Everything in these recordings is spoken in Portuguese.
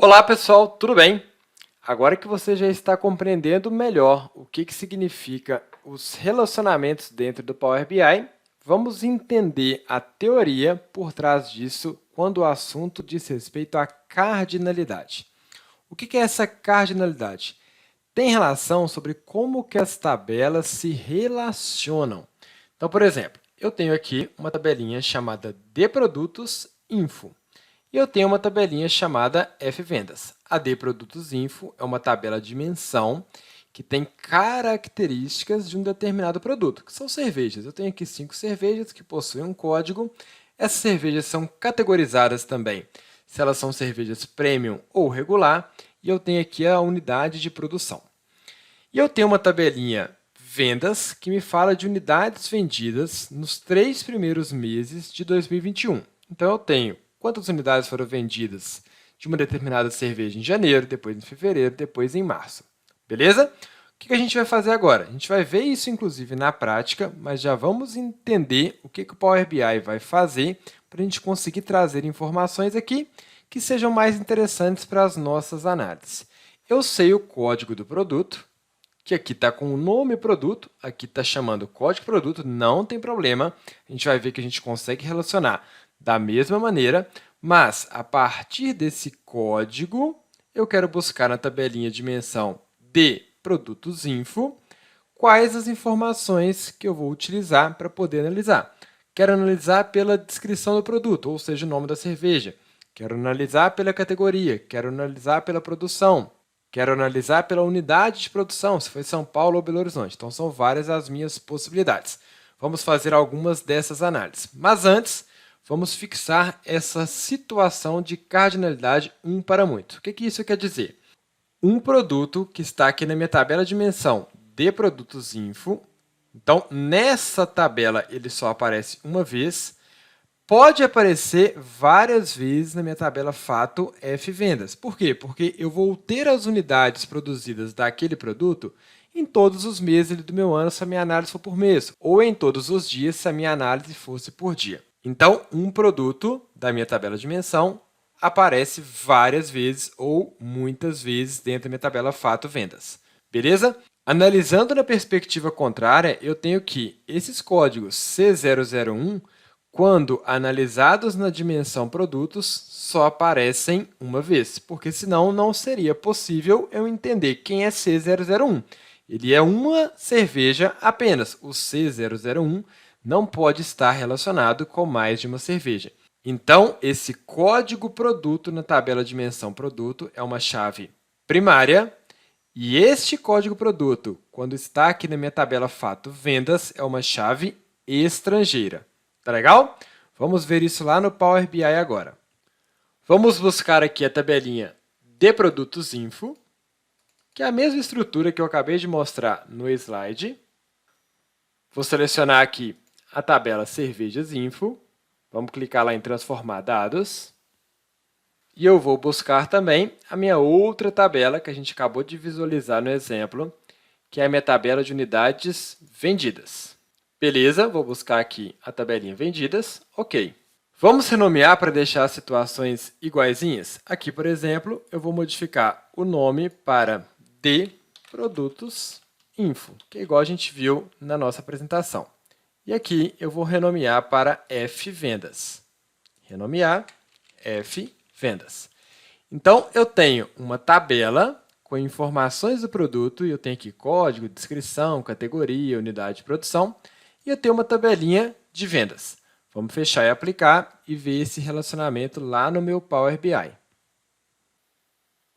Olá pessoal, tudo bem? Agora que você já está compreendendo melhor o que significa os relacionamentos dentro do Power BI, vamos entender a teoria por trás disso quando o assunto diz respeito à cardinalidade. O que é essa cardinalidade? Tem relação sobre como que as tabelas se relacionam. Então, por exemplo, eu tenho aqui uma tabelinha chamada de produtos info. E eu tenho uma tabelinha chamada F-Vendas. A de Produtos Info é uma tabela de menção que tem características de um determinado produto, que são cervejas. Eu tenho aqui 5 cervejas que possuem um código. Essas cervejas são categorizadas também, se elas são cervejas premium ou regular, e eu tenho aqui a unidade de produção. E eu tenho uma tabelinha Vendas, que me fala de unidades vendidas nos 3 primeiros meses de 2021. Então, eu tenho quantas unidades foram vendidas de uma determinada cerveja em janeiro, depois em fevereiro, depois em março. Beleza? O que a gente vai fazer agora? A gente vai ver isso, inclusive, na prática, mas já vamos entender o que o Power BI vai fazer para a gente conseguir trazer informações aqui que sejam mais interessantes para as nossas análises. Eu sei o código do produto, que aqui está com o nome produto, aqui está chamando código produto, não tem problema. A gente vai ver que a gente consegue relacionar da mesma maneira, mas a partir desse código, eu quero buscar na tabelinha de menção de produtos info quais as informações que eu vou utilizar para poder analisar. Quero analisar pela descrição do produto, ou seja, o nome da cerveja. Quero analisar pela categoria, quero analisar pela produção, quero analisar pela unidade de produção, se foi São Paulo ou Belo Horizonte. Então, são várias as minhas possibilidades. Vamos fazer algumas dessas análises. Mas antes, vamos fixar essa situação de cardinalidade 1 para muito. O que isso quer dizer? Um produto que está aqui na minha tabela de menção de produtos info, então, nessa tabela ele só aparece uma vez, pode aparecer várias vezes na minha tabela fato F-Vendas. Por quê? Porque eu vou ter as unidades produzidas daquele produto em todos os meses do meu ano, se a minha análise for por mês, ou em todos os dias, se a minha análise fosse por dia. Então, um produto da minha tabela de menção aparece várias vezes ou muitas vezes dentro da minha tabela fato vendas. Beleza? Analisando na perspectiva contrária, eu tenho que esses códigos C001, quando analisados na dimensão produtos, só aparecem uma vez, porque senão não seria possível eu entender quem é C001. Ele é uma cerveja apenas. O C001 não pode estar relacionado com mais de uma cerveja. Então, esse código produto na tabela de menção produto é uma chave primária, e este código produto, quando está aqui na minha tabela fato vendas, é uma chave estrangeira. Tá legal? Vamos ver isso lá no Power BI agora. Vamos buscar aqui a tabelinha de produtos info, que é a mesma estrutura que eu acabei de mostrar no slide. Vou selecionar aqui a tabela cervejas info. Vamos clicar lá em transformar dados. E eu vou buscar também a minha outra tabela que a gente acabou de visualizar no exemplo, que é a minha tabela de unidades vendidas. Beleza, vou buscar aqui a tabelinha vendidas. Ok. Vamos renomear para deixar as situações iguaizinhas? Aqui, por exemplo, eu vou modificar o nome para de produtos info, que é igual a gente viu na nossa apresentação. E aqui eu vou renomear para F-Vendas. Renomear F-Vendas. Então, eu tenho uma tabela com informações do produto, e eu tenho aqui código, descrição, categoria, unidade de produção, e eu tenho uma tabelinha de vendas. Vamos fechar e aplicar e ver esse relacionamento lá no meu Power BI.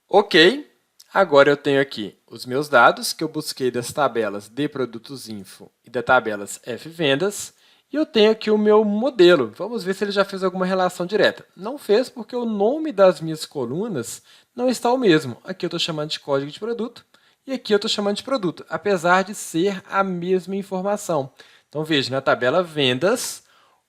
Ok, agora eu tenho aqui os meus dados que eu busquei das tabelas de produtos info e das tabelas F-Vendas, e eu tenho aqui o meu modelo. Vamos ver se ele já fez alguma relação direta. Não fez porque o nome das minhas colunas não está o mesmo. Aqui eu estou chamando de código de produto e aqui eu estou chamando de produto, apesar de ser a mesma informação. Então, veja, na tabela vendas,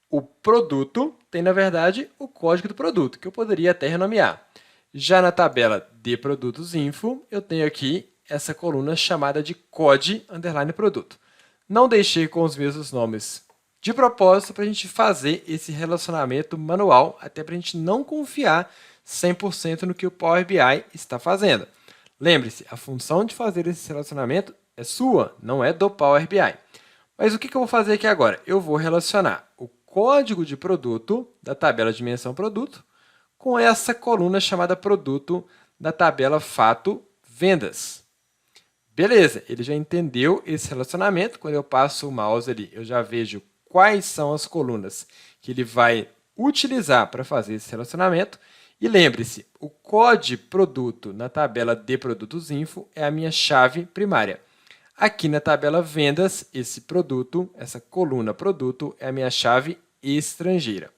o produto tem, na verdade, o código do produto, que eu poderia até renomear. Já na tabela de produtos info, eu tenho aqui essa coluna chamada de code_produto. Não deixei com os mesmos nomes De propósito, para a gente fazer esse relacionamento manual, até para a gente não confiar 100% no que o Power BI está fazendo. Lembre-se, a função de fazer esse relacionamento é sua, não é do Power BI. Mas o que eu vou fazer aqui agora? Eu vou relacionar o código de produto da tabela dimensão produto com essa coluna chamada produto da tabela fato vendas. Beleza, ele já entendeu esse relacionamento. Quando eu passo o mouse ali, eu já vejo quais são as colunas que ele vai utilizar para fazer esse relacionamento. E lembre-se, o COD produto na tabela de produtos info é a minha chave primária. Aqui na tabela vendas, esse produto, essa coluna produto, é a minha chave estrangeira.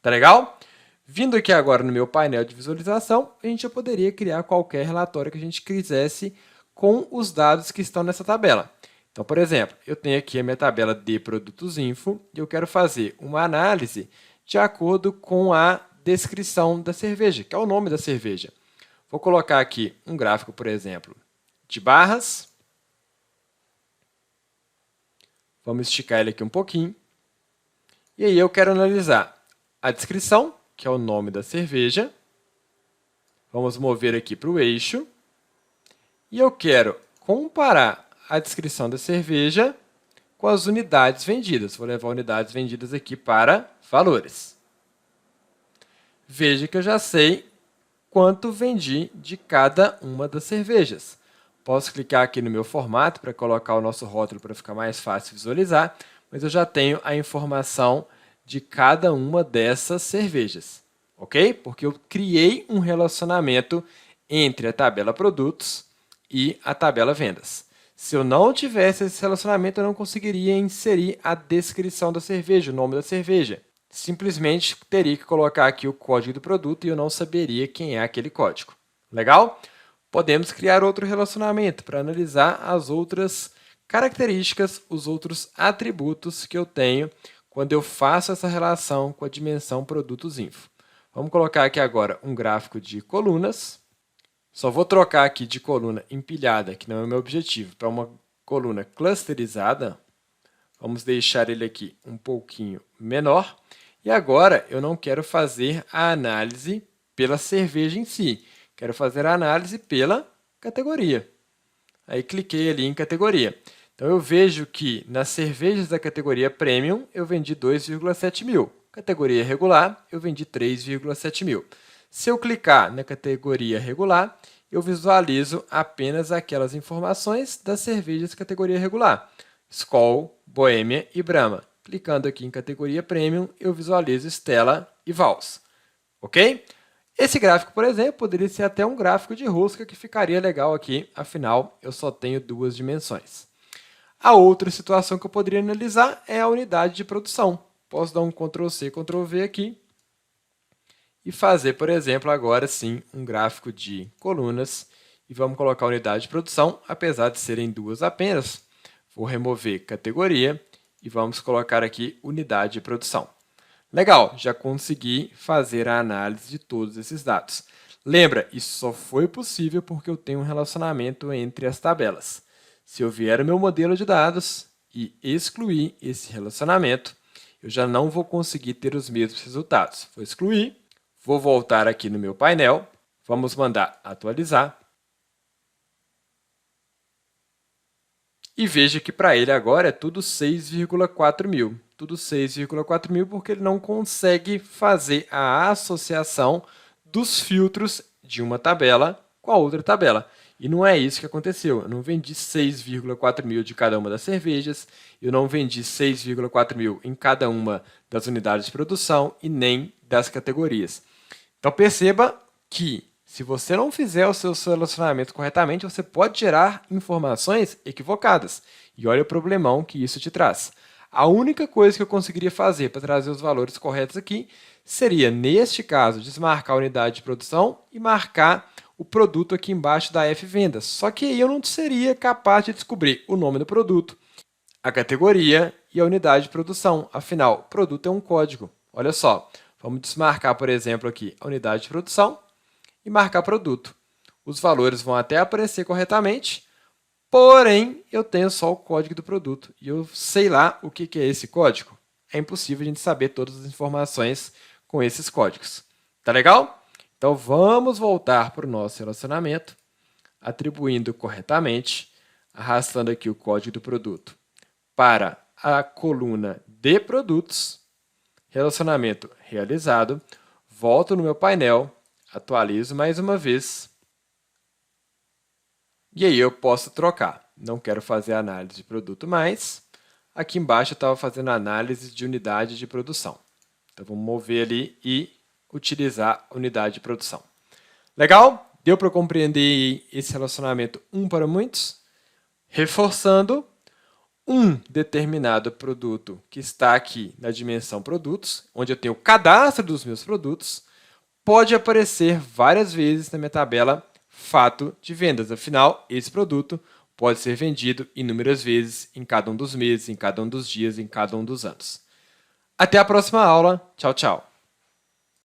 Tá legal? Vindo aqui agora no meu painel de visualização, a gente já poderia criar qualquer relatório que a gente quisesse com os dados que estão nessa tabela. Então, por exemplo, eu tenho aqui a minha tabela de produtos info e eu quero fazer uma análise de acordo com a descrição da cerveja, que é o nome da cerveja. Vou colocar aqui um gráfico, por exemplo, de barras. Vamos esticar ele aqui um pouquinho. E aí eu quero analisar a descrição, que é o nome da cerveja. Vamos mover aqui para o eixo. E eu quero comparar a descrição da cerveja com as unidades vendidas. Vou levar unidades vendidas aqui para valores. Veja que eu já sei quanto vendi de cada uma das cervejas. Posso clicar aqui no meu formato para colocar o nosso rótulo para ficar mais fácil visualizar, mas eu já tenho a informação de cada uma dessas cervejas, ok? Porque eu criei um relacionamento entre a tabela produtos e a tabela vendas. Se eu não tivesse esse relacionamento, eu não conseguiria inserir a descrição da cerveja, o nome da cerveja. Simplesmente teria que colocar aqui o código do produto e eu não saberia quem é aquele código. Legal? Podemos criar outro relacionamento para analisar as outras características, os outros atributos que eu tenho quando eu faço essa relação com a dimensão produtos info. Vamos colocar aqui agora um gráfico de colunas. Só vou trocar aqui de coluna empilhada, que não é o meu objetivo, para uma coluna clusterizada. Vamos deixar ele aqui um pouquinho menor. E agora eu não quero fazer a análise pela cerveja em si. Quero fazer a análise pela categoria. Aí cliquei ali em categoria. Então eu vejo que nas cervejas da categoria Premium eu vendi 2,7 mil. Categoria regular eu vendi 3,7 mil. Se eu clicar na categoria regular, eu visualizo apenas aquelas informações das cervejas categoria regular. Skol, Bohemia e Brahma. Clicando aqui em categoria Premium, eu visualizo Stella e Vals. Ok? Esse gráfico, por exemplo, poderia ser até um gráfico de rosca que ficaria legal aqui, afinal, eu só tenho duas dimensões. A outra situação que eu poderia analisar é a unidade de produção. Posso dar um Ctrl+C, Ctrl+V aqui e fazer, por exemplo, agora sim, um gráfico de colunas. E vamos colocar a unidade de produção, apesar de serem duas apenas. Vou remover categoria e vamos colocar aqui unidade de produção. Legal, já consegui fazer a análise de todos esses dados. Lembra, isso só foi possível porque eu tenho um relacionamento entre as tabelas. Se eu vier o meu modelo de dados e excluir esse relacionamento, eu já não vou conseguir ter os mesmos resultados. Vou excluir, vou voltar aqui no meu painel, vamos mandar atualizar. E veja que para ele agora é tudo 6,4 mil. Tudo 6,4 mil porque ele não consegue fazer a associação dos filtros de uma tabela com a outra tabela. E não é isso que aconteceu. Eu não vendi 6,4 mil de cada uma das cervejas, eu não vendi 6,4 mil em cada uma das unidades de produção e nem das categorias. Então perceba que se você não fizer o seu relacionamento corretamente, você pode gerar informações equivocadas. E olha o problemão que isso te traz. A única coisa que eu conseguiria fazer para trazer os valores corretos aqui seria, neste caso, desmarcar a unidade de produção e marcar o produto aqui embaixo da F-vendas. Só que aí eu não seria capaz de descobrir o nome do produto, a categoria e a unidade de produção. Afinal, produto é um código. Olha só, vamos desmarcar, por exemplo, aqui a unidade de produção e marcar produto. Os valores vão até aparecer corretamente, porém, eu tenho só o código do produto e eu sei lá o que é esse código. é impossível a gente saber todas as informações com esses códigos. Tá legal? Então, vamos voltar para o nosso relacionamento, atribuindo corretamente, arrastando aqui o código do produto para a coluna de produtos, relacionamento realizado, volto no meu painel, atualizo mais uma vez, e aí eu posso trocar. Não quero fazer análise de produto mais. Aqui embaixo eu estava fazendo análise de unidade de produção. Então, vamos mover ali e utilizar unidade de produção. Legal? Deu para compreender esse relacionamento um para muitos? Reforçando, um determinado produto que está aqui na dimensão produtos, onde eu tenho o cadastro dos meus produtos, pode aparecer várias vezes na minha tabela fato de vendas. Afinal, esse produto pode ser vendido inúmeras vezes em cada um dos meses, em cada um dos dias, em cada um dos anos. Até a próxima aula. Tchau, tchau.